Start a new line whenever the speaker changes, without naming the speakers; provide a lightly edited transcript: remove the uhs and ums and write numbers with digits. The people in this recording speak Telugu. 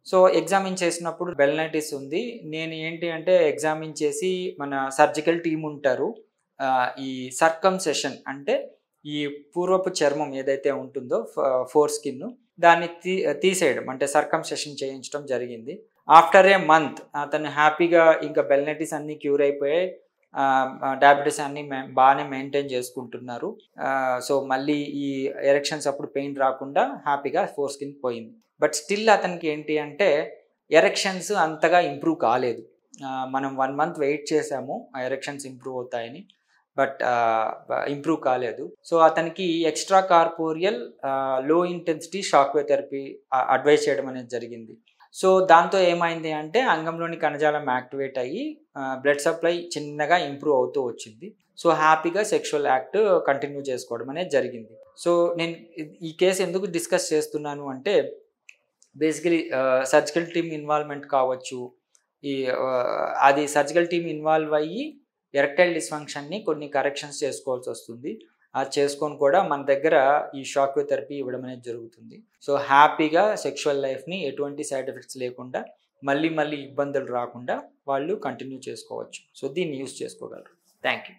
సో ఎగ్జామిన్ చేసినప్పుడు బెల్నైటిస్ ఉంది. నేను ఏంటి అంటే ఎగ్జామిన్ చేసి మన సర్జికల్ టీమ్ ఉంటారు. ఈ సర్కంసెషన్ అంటే ఈ పూర్వపు చర్మం ఏదైతే ఉంటుందో ఫోర్ స్కిన్ దాన్ని తీసేయడం అంటే సర్కంసెషన్ చేయించడం జరిగింది. ఆఫ్టర్ ఏ మంత్ అతను హ్యాపీగా ఇంకా బెల్నైటిస్ అన్నీ క్యూర్ అయిపోయాయి. డయాబెటీస్ అన్నీ బాగానే మెయింటైన్ చేసుకుంటున్నారు. సో మళ్ళీ ఈ ఎరెక్షన్స్ అప్పుడు పెయిన్ రాకుండా హ్యాపీగా ఫోర్ స్కిన్ పోయింది. బట్ స్టిల్ అతనికి ఏంటి అంటే ఎరెక్షన్స్ అంతగా ఇంప్రూవ్ కాలేదు. మనం 1 మంత్ వెయిట్ చేసాము ఆ ఎరెక్షన్స్ ఇంప్రూవ్ అవుతాయని. బట్ ఇంప్రూవ్ కాలేదు. సో అతనికి ఎక్స్ట్రా కార్పోరియల్ లో intensity shock wave therapy advice చేయడం అనేది జరిగింది. సో దాంతో ఏమైంది అంటే అంగంలోని కణజాలం యాక్టివేట్ అయ్యి బ్లడ్ సప్లై చిన్నగా ఇంప్రూవ్ అవుతూ వచ్చింది. సో హ్యాపీగా సెక్షువల్ యాక్ట్ కంటిన్యూ చేసుకోవడం అనేది జరిగింది. సో నేను ఈ కేసు ఎందుకు డిస్కస్ చేస్తున్నాను అంటే బేసికలీ సర్జికల్ టీమ్ ఇన్వాల్వ్మెంట్ కావచ్చు. ఈ అది సర్జికల్ టీమ్ ఇన్వాల్వ్ అయ్యి ఎరెక్టైల్ డిస్ఫంక్షన్ని కొన్ని కరెక్షన్స్ చేసుకోవాల్సి వస్తుంది. అది చేసుకొని కూడా మన దగ్గర ఈ షాక్ వేవ్ థెరపీ ఇవ్వడం అనేది జరుగుతుంది. సో హ్యాపీగా సెక్షువల్ లైఫ్ని ఎటువంటి సైడ్ ఎఫెక్ట్స్ లేకుండా మళ్ళీ ఇబ్బందులు రాకుండా వాళ్ళు కంటిన్యూ చేసుకోవచ్చు. సో దీన్ని యూజ్ చేసుకోగలరు. Thank you.